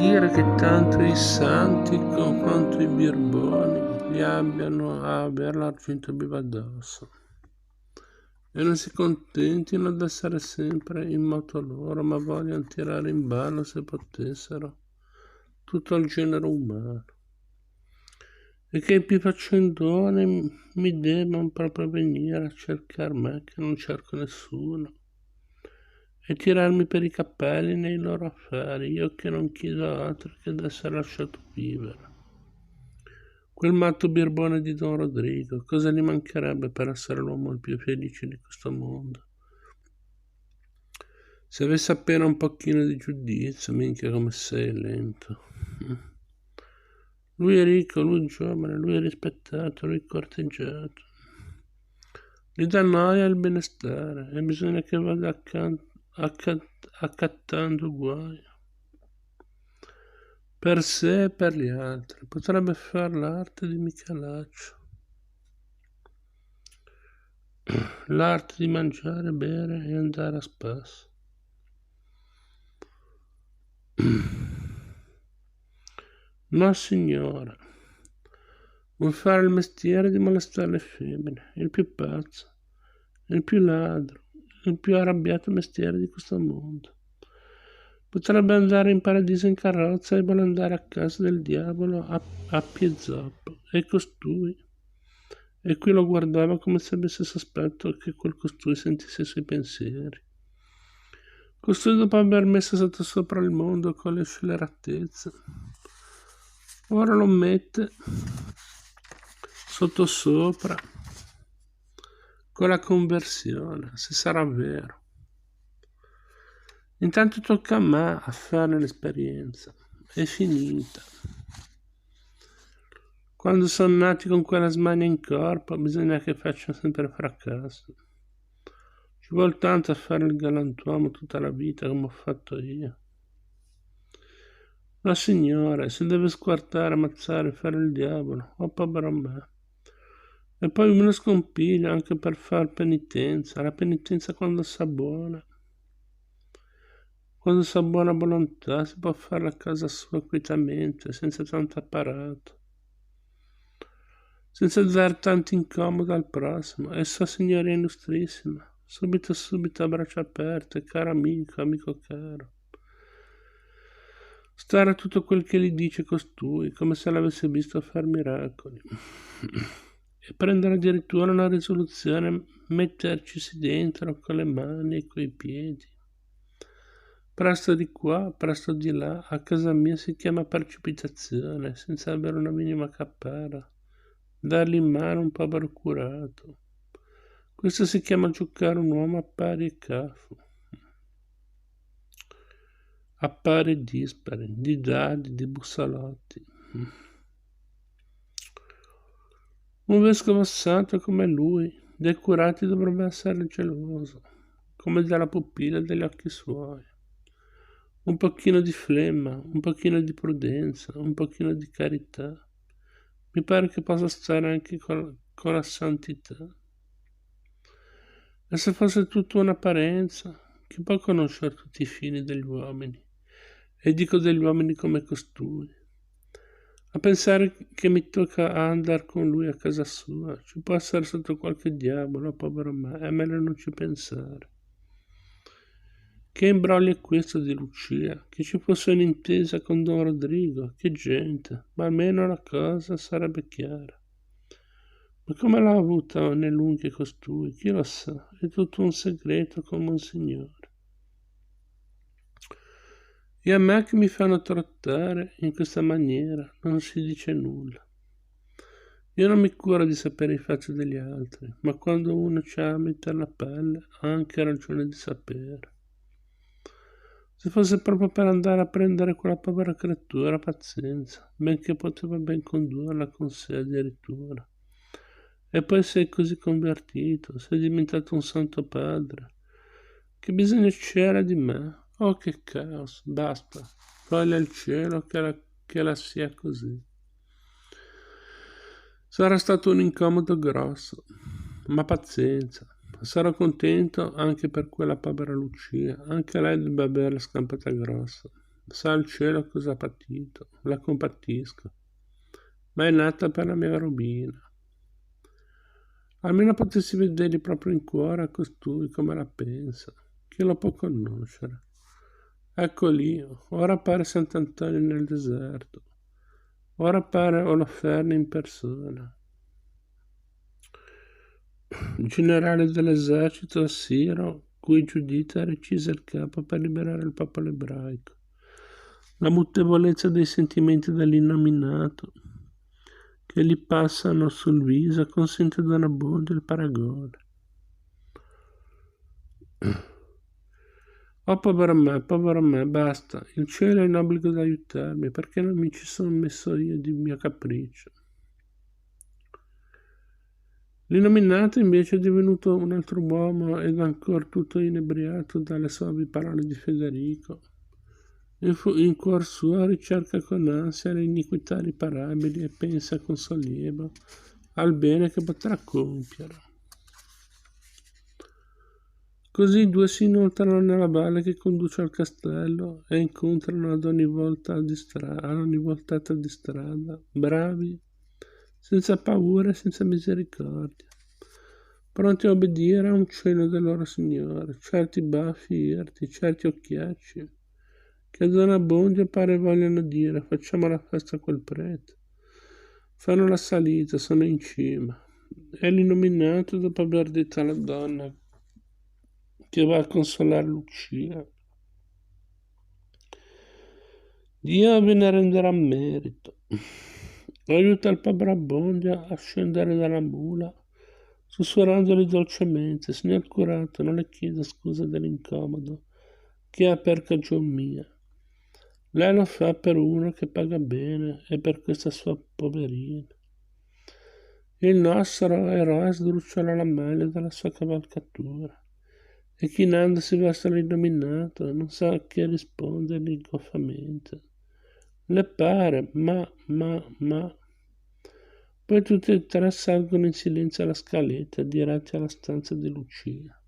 dire che tanto i santi quanto i birboni li abbiano a aver l'argento vivo addosso e non si contentino d'essere sempre in moto loro, ma vogliono tirare in ballo, se potessero, tutto il genere umano. E che i più faccendoni mi debbano proprio venire a cercare me, che non cerco nessuno, e tirarmi per i capelli nei loro affari, io che non chiedo altro che d'essere lasciato vivere. Quel matto birbone di Don Rodrigo, cosa gli mancherebbe per essere l'uomo il più felice di questo mondo? Se avesse appena un pochino di giudizio, minchia come sei lento. Lui è ricco, lui è giovane, lui è rispettato, lui è corteggiato. Gli dà noia il benestare e bisogna che vada accattando guai. Per sé e per gli altri. Potrebbe far l'arte di Michelaccio. L'arte di mangiare, bere e andare a spasso. No, signora. Vuol fare il mestiere di molestare le femmine, il più pazzo, il più ladro, il più arrabbiato mestiere di questo mondo. Potrebbe andare in paradiso in carrozza e vuole andare a casa del diavolo a piè zoppo. E costui? E qui lo guardava come se avesse sospetto che quel costui sentisse i suoi pensieri. Costui, dopo aver messo sotto sopra il mondo con le scelleratezze, ora lo mette sotto sopra con la conversione, se sarà vero. Intanto tocca a me a fare l'esperienza. È finita. Quando sono nati con quella smania in corpo, bisogna che facciano sempre fracasso. Ci vuole tanto a fare il galantuomo tutta la vita, come ho fatto io. La signora, se deve squartare, ammazzare, fare il diavolo, oh povero me. E poi uno scompiglio anche per far penitenza, la penitenza quando sa buona. Quando sa buona volontà si può fare a casa sua quietamente, senza tanto apparato, senza dare tanto incomodo al prossimo. E sua signoria illustrissima, subito a braccia aperte, caro amico, amico caro. Stare a tutto quel che gli dice costui, come se l'avesse visto far miracoli. E prendere addirittura una risoluzione, mettercisi dentro con le mani e coi piedi. Presto di qua, presto di là, a casa mia si chiama precipitazione, senza avere una minima cappara. Dargli in mano un povero curato. Questo si chiama giocare un uomo a pari e cafo. A pari e dispari, di dadi, di bussolotti. Un vescovo santo come lui, dei curati dovrebbe essere geloso, come della pupilla degli occhi suoi. Un pochino di flemma, un pochino di prudenza, un pochino di carità. Mi pare che possa stare anche con la santità. E se fosse tutta un'apparenza, chi può conoscere tutti i fini degli uomini? E dico degli uomini come costui. A pensare che mi tocca andare con lui a casa sua, ci può essere sotto qualche diavolo, povero me, è meglio non ci pensare. Che imbroglio è questo di Lucia? Che ci fosse un'intesa con Don Rodrigo? Che gente! Ma almeno la cosa sarebbe chiara. Ma come l'ha avuta nell'unghie costui? Chi lo sa? È tutto un segreto con Monsignore. E a me che mi fanno trattare in questa maniera non si dice nulla. Io non mi curo di sapere i fatti degli altri, ma quando uno ci ha a mettere la pelle ha anche ragione di sapere. Se fosse proprio per andare a prendere quella povera creatura, pazienza, benché poteva ben condurla con sé addirittura. E poi sei così convertito, sei diventato un santo padre. Che bisogno c'era di me? Oh, che caos, basta, voglia il cielo che la sia così. Sarà stato un incomodo grosso, ma pazienza. Sarò contento anche per quella povera Lucia, anche lei deve avere la scampata grossa. Sa il cielo cosa ha patito, la compatisco, ma è nata per la mia Robina. Almeno potessi vedergli proprio in cuore a costui come la pensa, chi lo può conoscere. Ecco lì, ora appare Sant'Antonio nel deserto, ora appare Oloferno in persona. Generale dell'esercito assiro, cui Giudita recise il capo per liberare il popolo ebraico. La mutevolezza dei sentimenti dell'innominato che gli passano sul viso consente da una bonda il paragone. Oh, povero me, basta. Il cielo è in obbligo di aiutarmi, perché non mi ci sono messo io di mio capriccio. L'innominato invece è divenuto un altro uomo ed ancora tutto inebriato dalle suavi parole di Federico. In cuor suo ricerca con ansia le iniquità riparabili e pensa con sollievo al bene che potrà compiere. Così i due si inoltrano nella valle che conduce al castello e incontrano ad ogni voltata di strada, bravi, senza paura e senza misericordia, pronti a obbedire a un cenno del loro Signore, certi baffi irti, certi occhiacci, che ad una bondia pare vogliano dire facciamo la festa a quel prete. Fanno la salita, sono in cima, e l'illuminato, dopo aver detto alla donna che va a consolare Lucia, Dio ve ne renderà merito. Aiuta il povero Abbondia a scendere dalla mula, sussurrandogli dolcemente: Signor curato, non le chiedo scusa dell'incomodo che ha per cagion mia. Lei lo fa per uno che paga bene e per questa sua poverina. Il nostro eroe sdrucciola la maglia della sua cavalcatura e chinandosi verso l'illuminato non sa che rispondergli goffamente. Le pare, ma. Poi tutti e tre salgono in silenzio alla scaletta, diretti alla stanza di Lucia.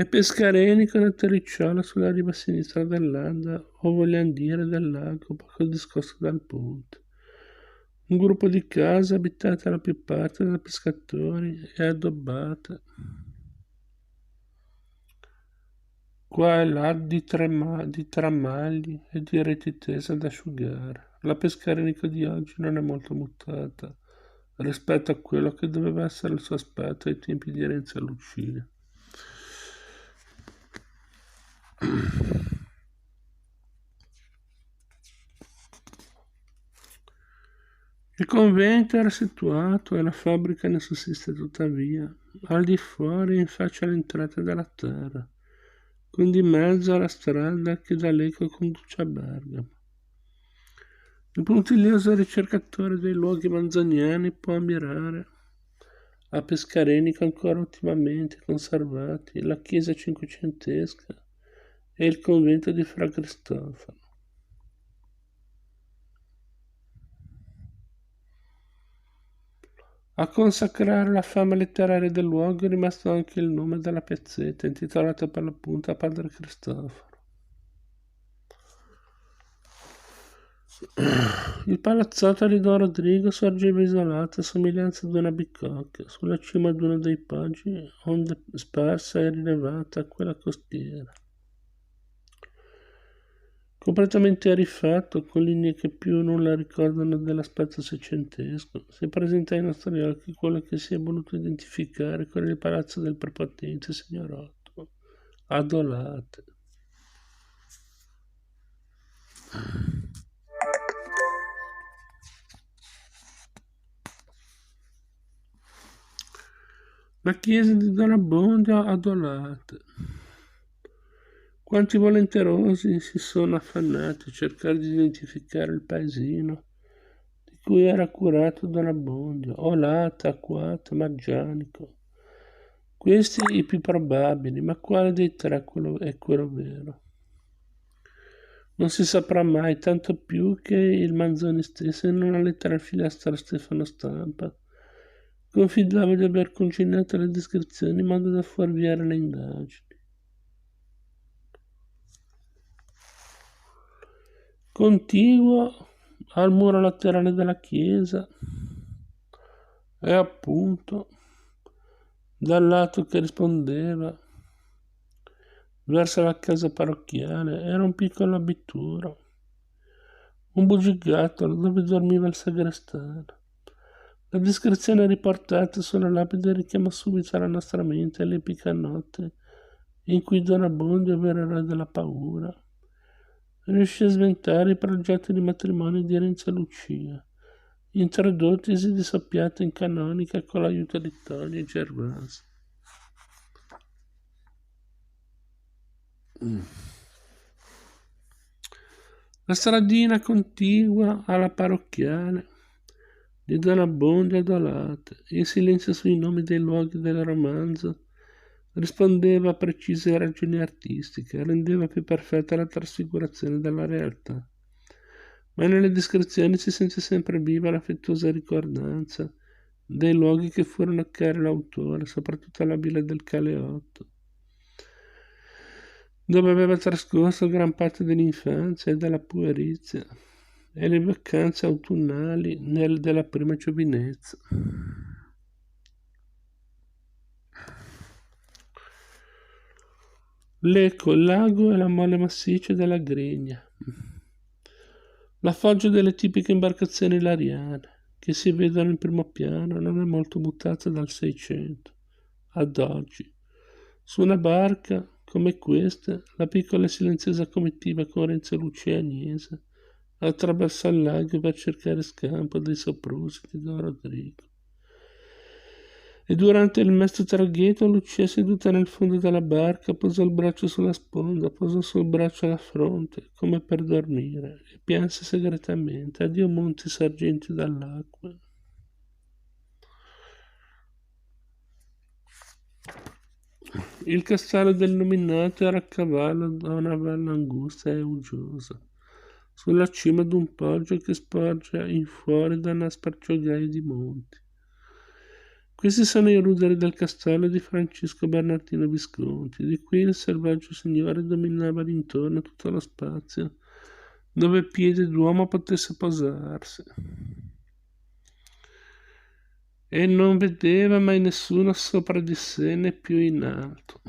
E Pescareni con la terricciola sulla riva sinistra dell'Anda, o vogliamo dire del lago, poco discosto dal ponte. Un gruppo di case abitate alla più parte da pescatori e addobbate qua e là di tramagli e di reti tese ad asciugare. La Pescarenico di oggi non è molto mutata rispetto a quello che doveva essere il suo aspetto ai tempi di Renzo e Lucia. Il convento era situato e la fabbrica ne sussiste tuttavia, al di fuori in faccia all'entrata della terra, con di mezzo alla strada che da Lecco conduce a Bergamo. Il puntiglioso ricercatore dei luoghi manzoniani può ammirare a Pescarenico ancora ottimamente conservati la chiesa cinquecentesca e il convento di Fra Cristoforo. A consacrare la fama letteraria del luogo è rimasto anche il nome della piazzetta, intitolata per l'appunto a Padre Cristoforo. Il palazzotto di Don Rodrigo sorgeva isolato a somiglianza di una bicocca, sulla cima di uno dei poggi, onde sparsa e rilevata quella costiera. Completamente rifatto, con linee che più non la ricordano dell'aspetto seicentesco, si presenta ai nostri occhi quello che si è voluto identificare con il palazzo del prepotente signorotto, Adolate. La chiesa di Don Abbondio Adolate. Quanti volenterosi si sono affannati a cercare di identificare il paesino di cui era curato Don Abbondio, Olata, Acquata, Maggianico. Questi i più probabili, ma quale dei tre è quello vero? Non si saprà mai, tanto più che il Manzoni stesso in una lettera al figliastro Stefano Stampa Confidava di aver congegnato le descrizioni in modo da fuorviare le indagini. Contiguo al muro laterale della chiesa e appunto dal lato che rispondeva verso la casa parrocchiale era un piccolo abituro, un bugigattolo dove dormiva il sagrestano. La descrizione riportata sulla lapide richiama subito alla nostra mente l'epica notte in cui Don Abbondio, vero eroe della paura, riuscì a sventare i progetti di matrimonio di Renzo e Lucia, introdottisi di soppiatto in canonica con l'aiuto di Tony e Gervasio. La stradina contigua alla parrocchiale di Don Abbondio adolata, il silenzio sui nomi dei luoghi del romanzo rispondeva a precise ragioni artistiche, rendeva più perfetta la trasfigurazione della realtà. Ma nelle descrizioni si sente sempre viva l'affettuosa ricordanza dei luoghi che furono cari all'autore, soprattutto alla villa del Caleotto, dove aveva trascorso gran parte dell'infanzia e della puerizia e le vacanze autunnali della prima giovinezza. L'eco, il lago e la molle massiccia della Gregna. La foggia delle tipiche imbarcazioni ilariane che si vedono in primo piano non è molto mutata dal Seicento ad oggi. Su una barca come questa, la piccola e silenziosa comitiva con Renzo, Lucia e Agnese attraversa il lago per cercare scampo dai soprusi di Don Rodrigo. E durante il mesto traghetto Lucia, seduta nel fondo della barca, posò il braccio sulla sponda, posò sul braccio la fronte, come per dormire, e pianse segretamente: addio monti sorgenti dall'acqua. Il castello del nominato era a cavallo da una valle angusta e uggiosa, sulla cima d'un poggio che sporge in fuori da una sparciogaia di monti. Questi sono i ruderi del castello di Francesco Bernardino Visconti, di cui il selvaggio signore dominava l'intorno tutto lo spazio dove piede d'uomo potesse posarsi. E non vedeva mai nessuno sopra di sé né più in alto.